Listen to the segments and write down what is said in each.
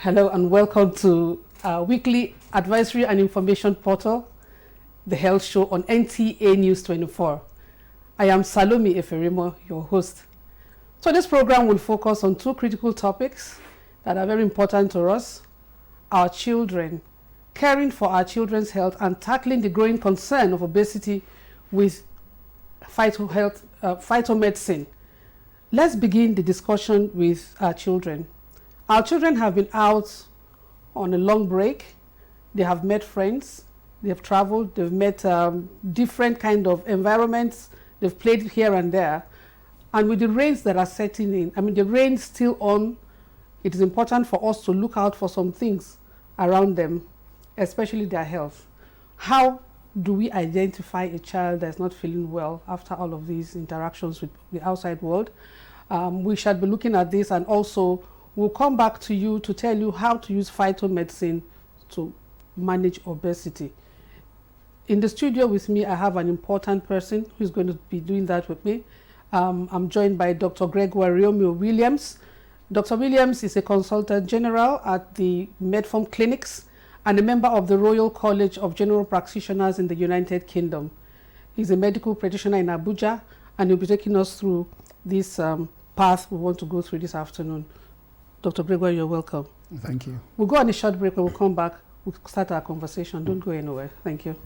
Hello and welcome to our weekly advisory and information portal, The Health Show on NTA NEWS24. I am Salome Eferimo, your host. So this program will focus on two critical topics that are very important to us: our children, caring for our children's health, and tackling the growing concern of obesity with phytomedicine. Let's begin the discussion with our children. Our children have been out on a long break. They have met friends, they have traveled, they've met different kind of environments, they've played here and there. And with the rains that are setting in, the rain's still on, it is important for us to look out for some things around them, especially their health. How do we identify a child that's not feeling well after all of these interactions with the outside world? We shall be looking at this, and also we'll come back to you to tell you how to use phytomedicine to manage obesity. In the studio with me, I have an important person who's going to be doing that with me. I'm joined by Dr. Gregory Williams. Dr. Williams is a consultant general at the Medform Clinics and a member of the Royal College of General Practitioners in the United Kingdom. He's a medical practitioner in Abuja, and he'll be taking us through this path we want to go through this afternoon. Dr. Gregory, you're welcome. Thank you. We'll go on a short break. When we'll come back, we'll start our conversation. Don't go anywhere. Thank you.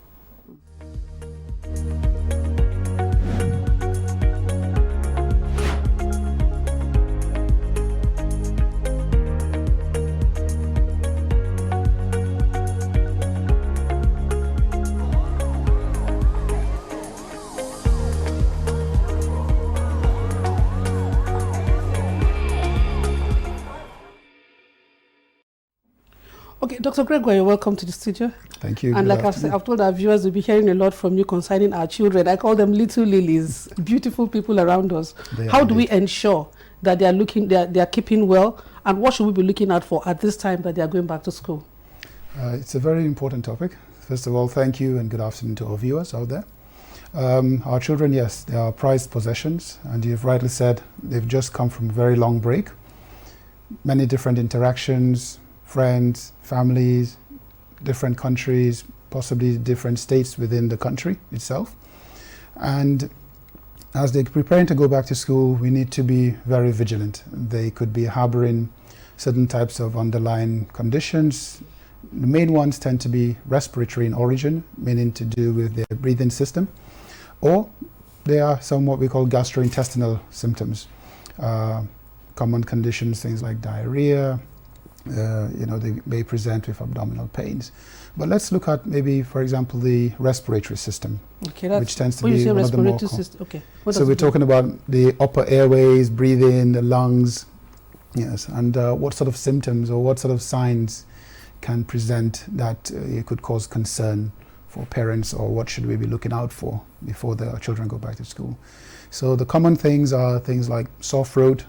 Okay, Dr. Gregory, welcome to the studio. Thank you. And like I've told our viewers, we'll be hearing a lot from you concerning our children. I call them little lilies, beautiful people around us. How do we ensure that they are keeping well, and what should we be looking out for at this time that they are going back to school? It's a very important topic. First of all, thank you and good afternoon to our viewers out there. Our children, yes, they are prized possessions, and you've rightly said they've just come from a very long break. Many different interactions, friends, families, different countries, possibly different states within the country itself. And as they're preparing to go back to school, we need to be very vigilant. They could be harboring certain types of underlying conditions. The main ones tend to be respiratory in origin, meaning to do with their breathing system, or they are some what we call gastrointestinal symptoms. Common conditions, things like diarrhea, they may present with abdominal pains. But let's look at maybe, for example, the respiratory system, which tends to be one of the more So we're talking about the upper airways, breathing, the lungs, yes, and what sort of symptoms or what sort of signs can present that it could cause concern for parents, or what should we be looking out for before the children go back to school. So the common things are things like sore throat,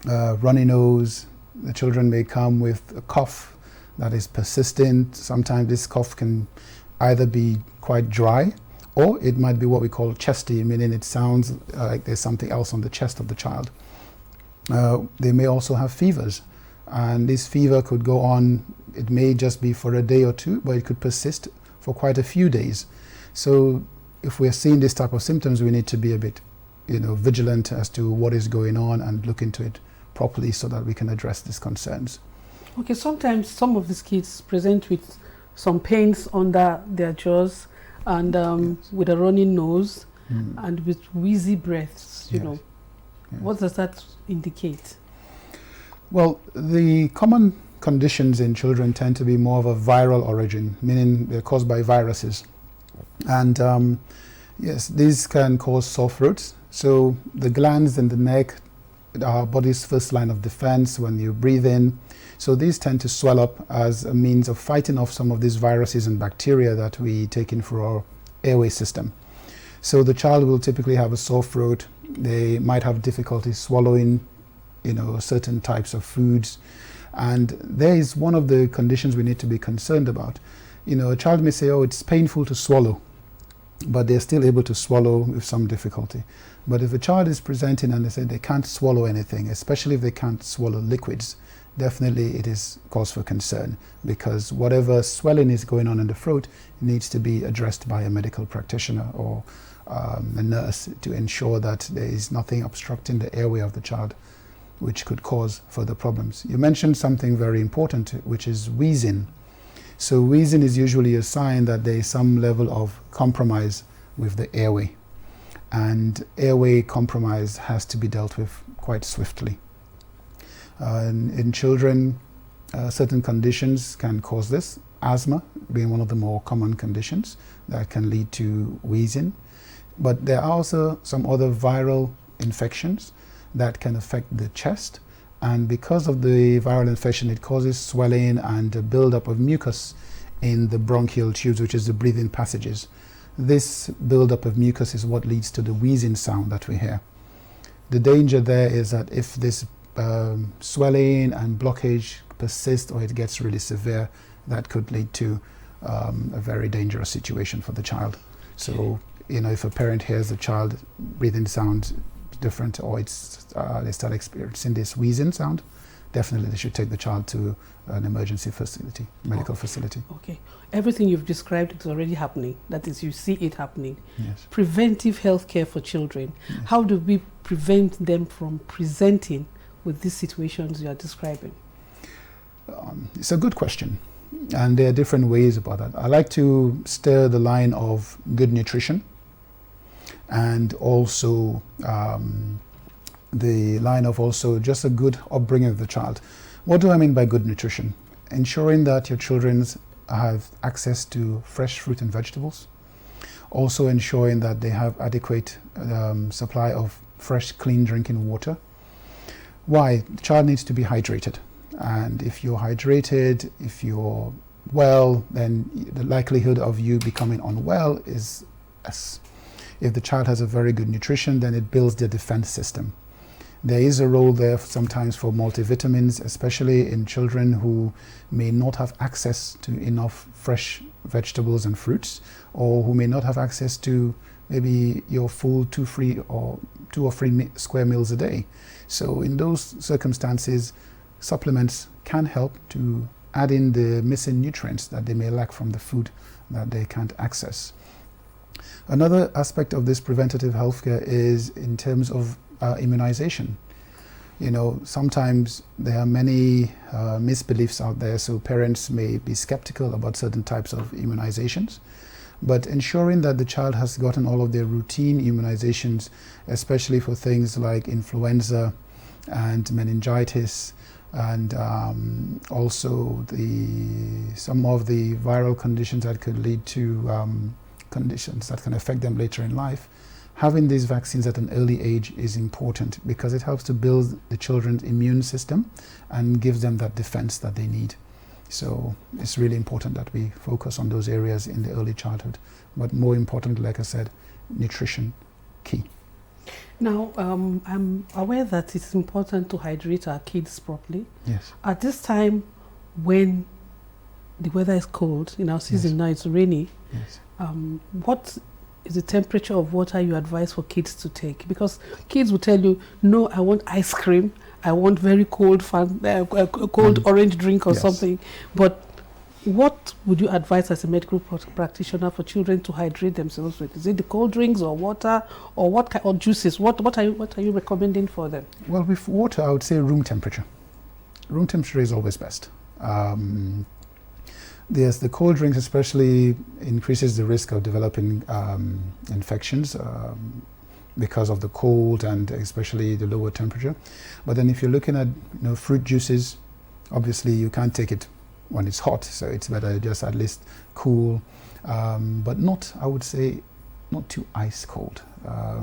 runny nose. The children may come with a cough that is persistent. Sometimes this cough can either be quite dry, or it might be what we call chesty, meaning it sounds like there's something else on the chest of the child. They may also have fevers, and this fever could go on. It may just be for a day or two, but it could persist for quite a few days. So if we're seeing this type of symptoms, we need to be a bit vigilant as to what is going on and look into it properly so that we can address these concerns. Okay, sometimes some of these kids present with some pains under their jaws, and yes, with a running nose, and with wheezy breaths, you know. Yes. What does that indicate? Well, the common conditions in children tend to be more of a viral origin, meaning they're caused by viruses. And yes, these can cause sore throats. So the glands in the neck, our body's first line of defense when you breathe in. So these tend to swell up as a means of fighting off some of these viruses and bacteria that we take in through our airway system. So the child will typically have a sore throat. They might have difficulty swallowing, certain types of foods. And there is one of the conditions we need to be concerned about. A child may say, oh, it's painful to swallow, but they're still able to swallow with some difficulty. But if a child is presenting and they say they can't swallow anything, especially if they can't swallow liquids, definitely it is cause for concern, because whatever swelling is going on in the throat needs to be addressed by a medical practitioner or a nurse to ensure that there is nothing obstructing the airway of the child which could cause further problems. You mentioned something very important, which is wheezing. So wheezing is usually a sign that there is some level of compromise with the airway, and airway compromise has to be dealt with quite swiftly. In children, certain conditions can cause this, asthma being one of the more common conditions that can lead to wheezing. But there are also some other viral infections that can affect the chest, and because of the viral infection, it causes swelling and a buildup of mucus in the bronchial tubes, which is the breathing passages. This buildup of mucus is what leads to the wheezing sound that we hear. The danger there is that if this swelling and blockage persists or it gets really severe, that could lead to a very dangerous situation for the child. So, if a parent hears the child breathing sound different, or they start experiencing this wheezing sound, definitely they should take the child to an emergency facility, medical facility. Okay. Everything you've described is already happening. That is, you see it happening. Yes. Preventive health care for children. Yes. How do we prevent them from presenting with these situations you are describing? It's a good question, and there are different ways about that. I like to stir the line of good nutrition, and also the line of also just a good upbringing of the child. What do I mean by good nutrition? Ensuring that your children have access to fresh fruit and vegetables. Also ensuring that they have adequate supply of fresh, clean drinking water. Why? The child needs to be hydrated. And if you're hydrated, if you're well, then the likelihood of you becoming unwell is less. If the child has a very good nutrition, then it builds their defense system. There is a role there sometimes for multivitamins, especially in children who may not have access to enough fresh vegetables and fruits, or who may not have access to maybe your full 2 or 3 square meals a day. So in those circumstances, supplements can help to add in the missing nutrients that they may lack from the food that they can't access. Another aspect of this preventative healthcare is in terms of immunization. Sometimes there are many misbeliefs out there, so parents may be skeptical about certain types of immunizations. But ensuring that the child has gotten all of their routine immunizations, especially for things like influenza and meningitis, and also some of the viral conditions that could lead to conditions that can affect them later in life. Having these vaccines at an early age is important because it helps to build the children's immune system and gives them that defense that they need. So it's really important that we focus on those areas in the early childhood. But more importantly, like I said, nutrition, key. Now, I'm aware that it's important to hydrate our kids properly. Yes. At this time, when the weather is cold, in our season Yes. now it's rainy, Yes. What is the temperature of water you advise for kids to take? Because kids will tell you, no, I want ice cream, I want very cold orange drink or Yes. something. But what would you advise as a medical practitioner for children to hydrate themselves with? Is it the cold drinks or water, or what kind of juices? What are you recommending for them? Well, with water, I would say room temperature. Room temperature is always best. Yes, the cold drinks especially increases the risk of developing infections because of the cold and especially the lower temperature. But then if you're looking at fruit juices, obviously you can't take it when it's hot, so it's better just at least cool, but not, I would say, not too ice cold,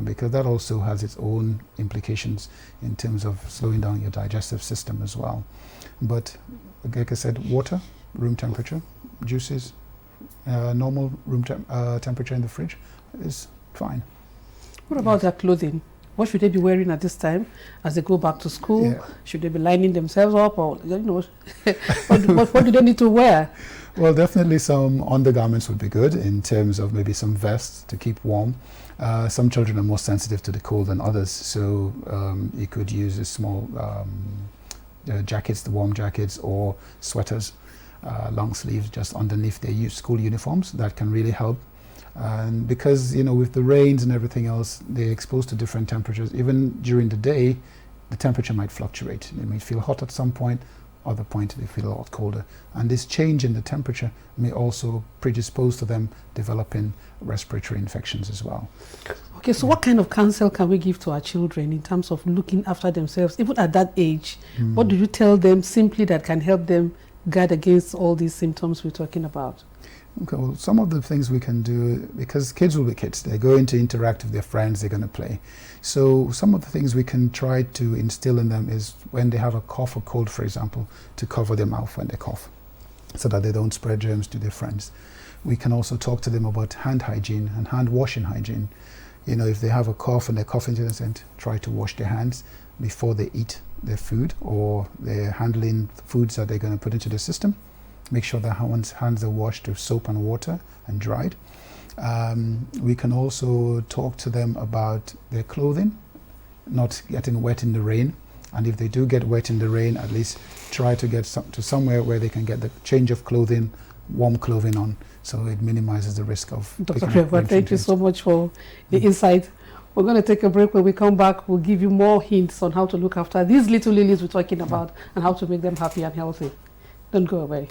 because that also has its own implications in terms of slowing down your digestive system as well. But like I said, water, room temperature, juices, normal room temperature in the fridge is fine. What about their clothing? What should they be wearing at this time as they go back to school? Yeah. Should they be lining themselves up, or what do they need to wear? Well, definitely some undergarments would be good in terms of maybe some vests to keep warm. Some children are more sensitive to the cold than others, so you could use a small jackets, the warm jackets, or sweaters, long sleeves just underneath their school uniforms. That can really help. And because, with the rains and everything else, they're exposed to different temperatures. Even during the day, the temperature might fluctuate. They may feel hot at some point, other point they feel a lot colder. And this change in the temperature may also predispose to them developing respiratory infections as well. Okay, so what kind of counsel can we give to our children in terms of looking after themselves, even at that age? What do you tell them simply that can help them guard against all these symptoms we're talking about? Okay, well, some of the things we can do, because kids will be kids, they're going to interact with their friends, they're going to play. So some of the things we can try to instill in them is when they have a cough or cold, for example, to cover their mouth when they cough, so that they don't spread germs to their friends. We can also talk to them about hand hygiene and hand washing hygiene. If they have a cough and they're coughing to the scent, try to wash their hands before they eat their food or they're handling foods that they're going to put into the system. Make sure that hands are washed with soap and water and dried. We can also talk to them about their clothing, not getting wet in the rain. And if they do get wet in the rain, at least try to get to somewhere where they can get the change of clothing, warm clothing on, so it minimizes the risk of. Dr. Gregoire, thank you so much for the insight. We're going to take a break. When we come back, we'll give you more hints on how to look after these little lilies we're talking about and how to make them happy and healthy. Don't go away.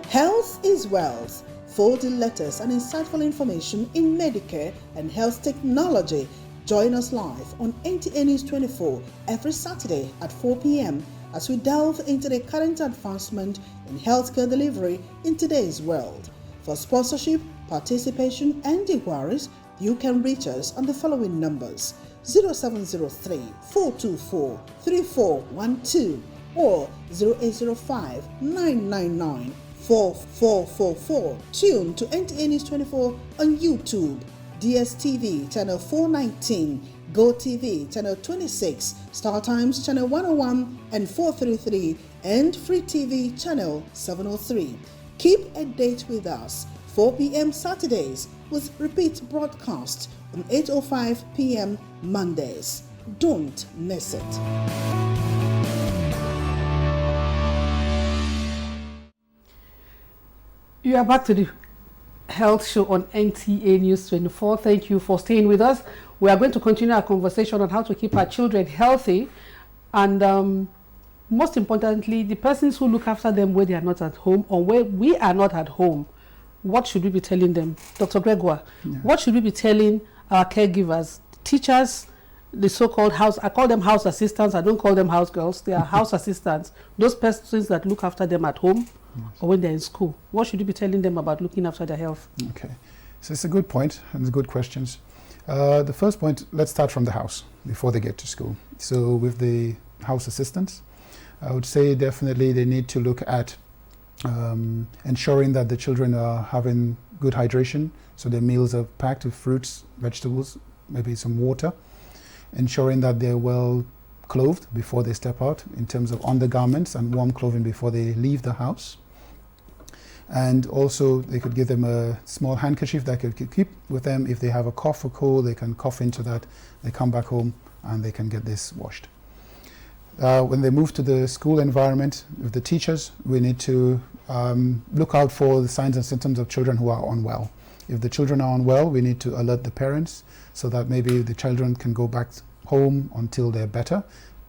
Health is wealth. Folding letters and insightful information in Medicare and health technology. Join us live on NEWS24 every Saturday at 4 p.m. as we delve into the current advancement in healthcare delivery in today's world. For sponsorship, participation, and inquiries, you can reach us on the following numbers: 0703 424 3412 or 0805 999 4444. Tune to NEWS24 on YouTube, DSTV channel 419, GoTV channel 26, Star Times channel 101 and 433, and Free TV channel 703. Keep a date with us, 4 p.m. Saturdays, with repeat broadcast on 8:05 p.m. Mondays. Don't miss it. You are back to the health show on NTA News 24. Thank you for staying with us. We are going to continue our conversation on how to keep our children healthy, and most importantly, the persons who look after them where they are not at home or where we are not at home. What should we be telling them? Dr. Gregoire, what should we be telling our caregivers, teachers, the so-called house, I call them house assistants, I don't call them house girls, they are house assistants, those persons that look after them at home or when they're in school. What should you be telling them about looking after their health? Okay, so it's a good point and it's good questions. The first point, let's start from the house before they get to school. So with the house assistants, I would say definitely they need to look at ensuring that the children are having good hydration, so their meals are packed with fruits, vegetables, maybe some water, ensuring that they're well clothed before they step out in terms of undergarments and warm clothing before they leave the house. And also they could give them a small handkerchief that could keep with them. If they have a cough or cold, they can cough into that, they come back home and they can get this washed. When they move to the school environment with the teachers, we need to look out for the signs and symptoms of children who are unwell. If the children are unwell, we need to alert the parents so that maybe the children can go back home until they're better.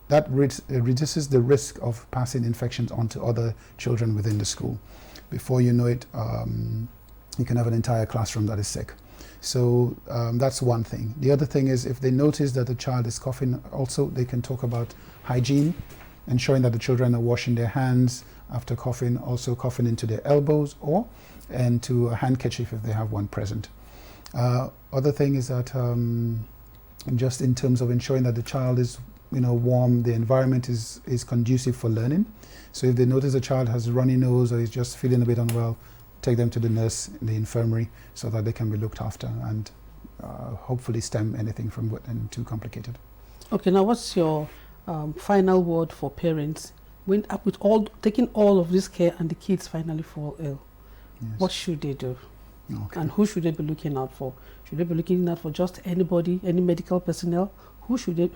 That reduces the risk of passing infections onto other children within the school. Before you know it, you can have an entire classroom that is sick. So that's one thing. The other thing is if they notice that the child is coughing, also they can talk about hygiene, ensuring that the children are washing their hands after coughing, also coughing into their elbows or into a handkerchief if they have one present. Other thing is that just in terms of ensuring that the child is warm, the environment is conducive for learning. So if they notice a child has a runny nose or is just feeling a bit unwell, take them to the nurse in the infirmary so that they can be looked after and hopefully stem anything from getting too complicated. Okay, now what's your final word for parents when with taking all of this care and the kids finally fall ill? Yes. What should they do? Okay. And who should they be looking out for? Should they be looking out for just anybody, any medical personnel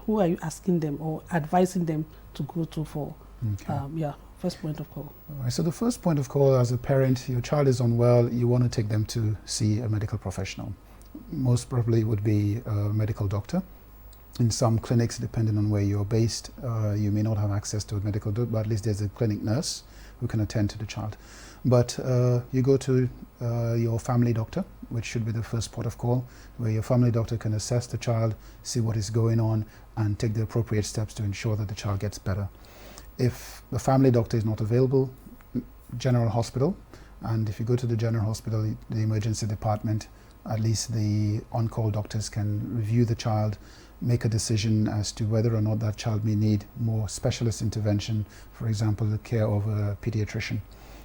who are you asking them or advising them to go to for, Okay. first point of call? All right, so the first point of call, as a parent, your child is unwell, you want to take them to see a medical professional. Most probably would be a medical doctor. In some clinics, depending on where you're based, you may not have access to a medical doctor, but at least there's a clinic nurse who can attend to the child. But you go to your family doctor, which should be the first port of call, where your family doctor can assess the child, see what is going on, and take the appropriate steps to ensure that the child gets better. If the family doctor is not available, general hospital, and if you go to the general hospital, the emergency department, at least the on-call doctors can review the child, make a decision as to whether or not that child may need more specialist intervention, for example, the care of a pediatrician.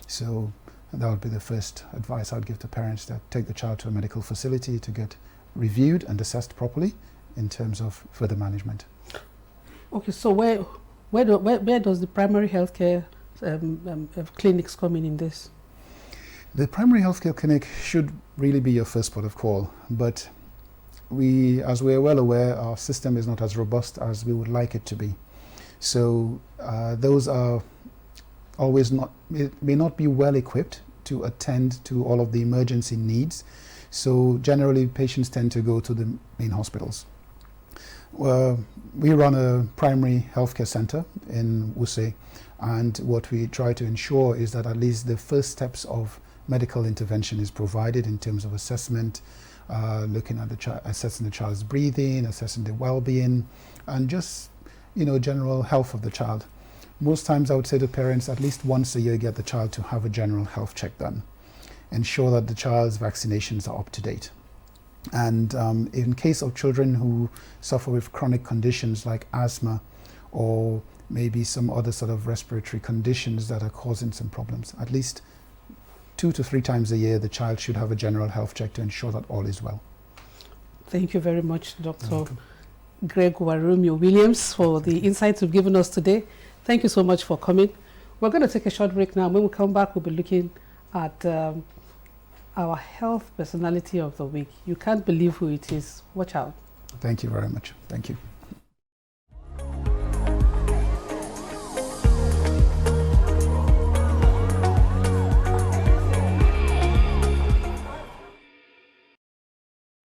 So that would be the first advice I'd give to parents, that take the child to a medical facility to get reviewed and assessed properly in terms of further management. Okay, so where does the primary healthcare clinics come in this? The primary healthcare clinic should really be your first port of call, but as we're well aware, our system is not as robust as we would like it to be. So those are always may not be well equipped to attend to all of the emergency needs. So generally, patients tend to go to the main hospitals. We run a primary healthcare center in Wuse, and what we try to ensure is that at least the first steps of medical intervention is provided in terms of assessment, looking at assessing the child's breathing, assessing the well-being, and just general health of the child. Most times I would say to parents, at least once a year, get the child to have a general health check done. Ensure that the child's vaccinations are up to date. And in case of children who suffer with chronic conditions like asthma or maybe some other sort of respiratory conditions that are causing some problems, at least 2 to 3 times a year, the child should have a general health check to ensure that all is well. Thank you very much, Dr. Greg Warumio Williams, for the insights you've given us today. Thank you so much for coming. We're going to take a short break now. When we come back, we'll be looking at our health personality of the week. You can't believe who it is. Watch out. Thank you very much. Thank you.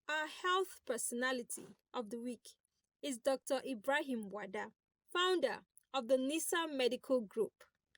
Our health personality of the week is Dr. Ibrahim Wada, founder of the NISA Medical Group.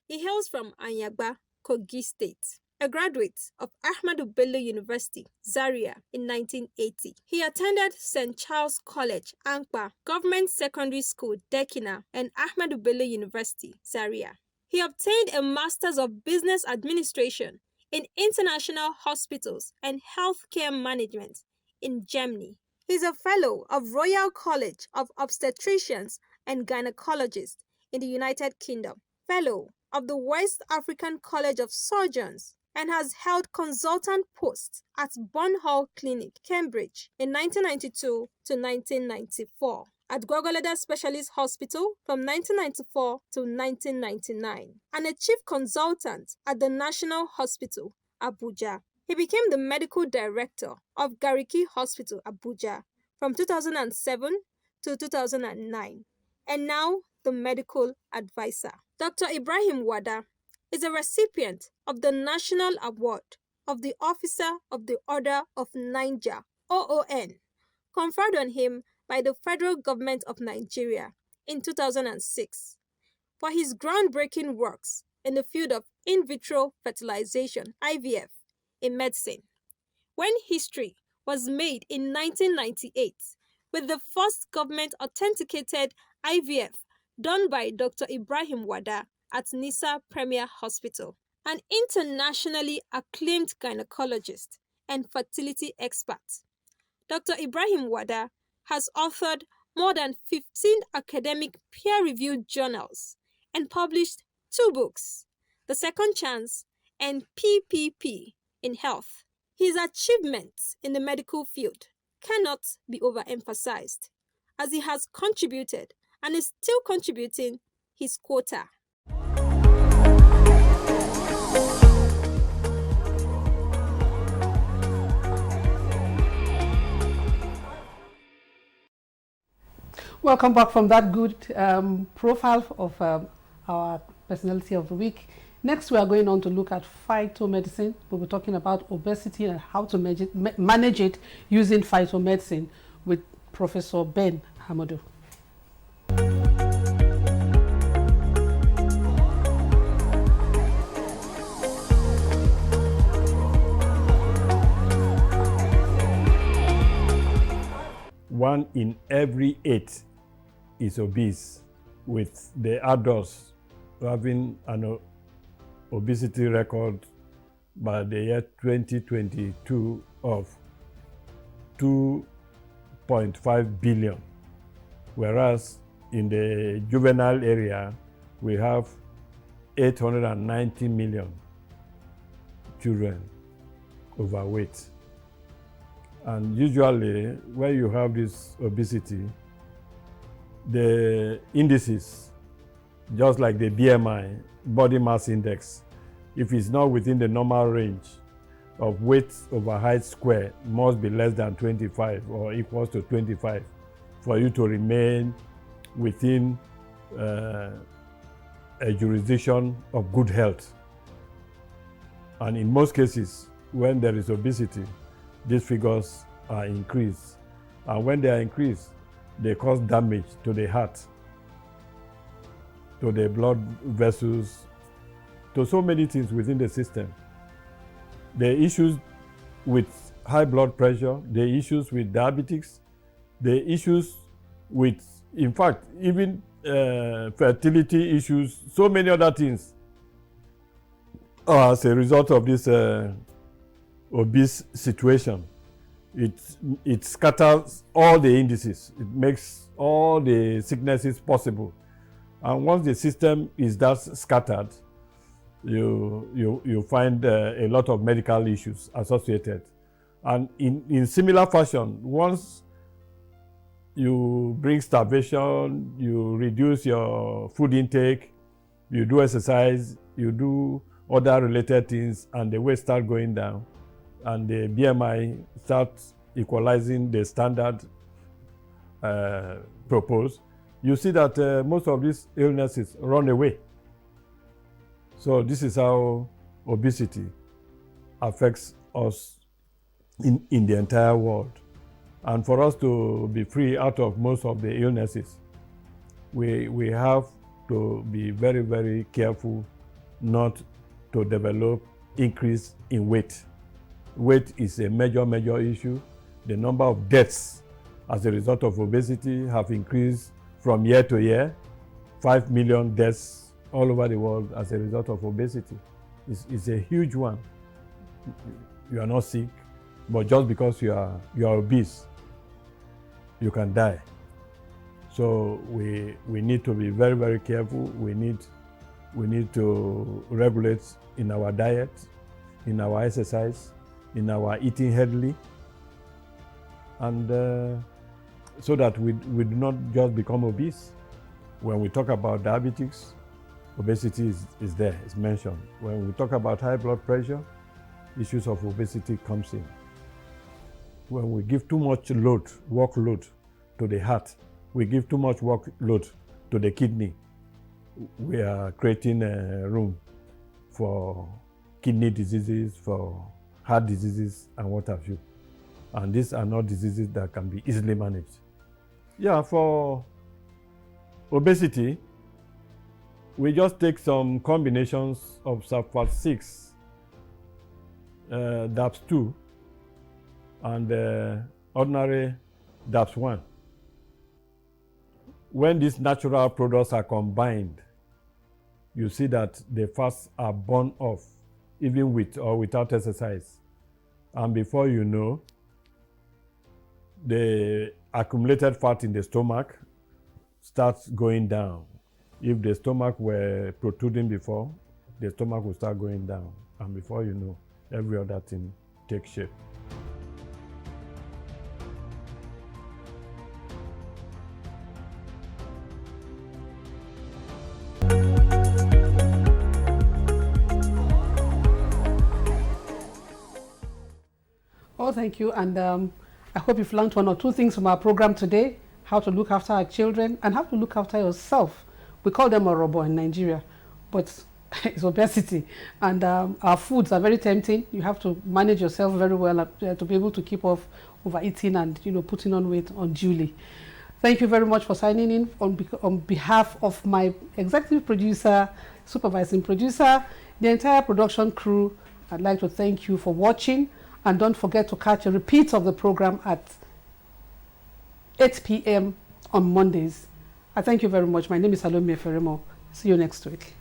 He hails from Anyagba, Kogi State. A graduate of Ahmadu Bello University, Zaria, in 1980. He attended St. Charles College, Ankpa, Government Secondary School, Dekina, and Ahmadu Bello University, Zaria. He obtained a Master's of Business Administration in International Hospitals and Healthcare Management in Germany. He is a Fellow of Royal College of Obstetricians and Gynecologists in the United Kingdom, Fellow of the West African College of Surgeons, and has held consultant posts at Burnhall Clinic, Cambridge, in 1992 to 1994, at Gwagwalada Specialist Hospital from 1994 to 1999, and a chief consultant at the National Hospital, Abuja. He became the medical director of Gariki Hospital, Abuja, from 2007 to 2009, and now the medical advisor. Dr. Ibrahim Wada is a recipient of the National Award of the Officer of the Order of Niger, OON, conferred on him by the Federal Government of Nigeria in 2006 for his groundbreaking works in the field of in vitro fertilization, IVF, in medicine. When history was made in 1998 with the first government-authenticated IVF done by Dr. Ibrahim Wada at Nisa Premier Hospital, an internationally acclaimed gynecologist and fertility expert. Dr. Ibrahim Wada has authored more than 15 academic peer-reviewed journals and published 2 books, The Second Chance and PPP in Health. His achievements in the medical field cannot be overemphasized, as he has contributed and is still contributing his quota. Welcome back from that good profile of our personality of the week. Next, we are going on to look at phytomedicine. We'll be talking about obesity and how to manage it using phytomedicine with Professor Ben Hamadu. One in every 8 is obese, with the adults having an obesity record by the year 2022 of 2.5 billion, whereas in the juvenile area we have 890 million children overweight. And usually when you have this obesity, the indices, just like the BMI, body mass index, if it's not within the normal range of weight over height square, must be less than 25 or equals to 25 for you to remain within a jurisdiction of good health. And in most cases, when there is obesity, these figures are increased. And when they are increased, they cause damage to the heart, to the blood vessels, to so many things within the system. The issues with high blood pressure, the issues with diabetes, the issues with, in fact, even fertility issues, so many other things are as a result of this obese situation. It scatters all the indices. It makes all the sicknesses possible. And once the system is that scattered, you find a lot of medical issues associated. And in similar fashion, once you bring starvation, you reduce your food intake, you do exercise, you do other related things, and the weight starts going down, and the BMI starts equalizing the standard proposed, you see that most of these illnesses run away. So this is how obesity affects us in the entire world. And for us to be free out of most of the illnesses, we have to be very, very careful not to develop increase in weight. Weight is a major issue. The number of deaths as a result of obesity have increased from year to year. 5 million deaths all over the world as a result of obesity. It's a huge one. You are not sick, but just because you are obese, you can die. So we need to be very, very careful. We need to regulate in our diet, in our exercise, in our eating healthily, and so that we do not just become obese. When we talk about diabetes, obesity is there, it's mentioned. When we talk about high blood pressure, issues of obesity comes in. When we give too much workload to the heart, we give too much workload to the kidney, we are creating a room for kidney diseases, for heart diseases, and what have you. And these are not diseases that can be easily managed. Yeah, for obesity, we just take some combinations of sulfate 6, DAPS2, and ordinary DAPS1. When these natural products are combined, you see that the fats are burned off, even with or without exercise. And before you know, the accumulated fat in the stomach starts going down. If the stomach were protruding before, the stomach will start going down. And before you know, every other thing takes shape. Oh, thank you. And I hope you've learned one or two things from our program today. how to look after our children, and how to look after yourself. We call them orobo in Nigeria, but it's obesity. And our foods are very tempting. You have to manage yourself very well to be able to keep off overeating and, you know, putting on weight unduly. Thank you very much for signing in on behalf of my executive producer, supervising producer, the entire production crew. I'd like to thank you for watching, and don't forget to catch a repeat of the program at 8 p.m. on Mondays. I thank you very much. My name is Salome Feremo. See you next week.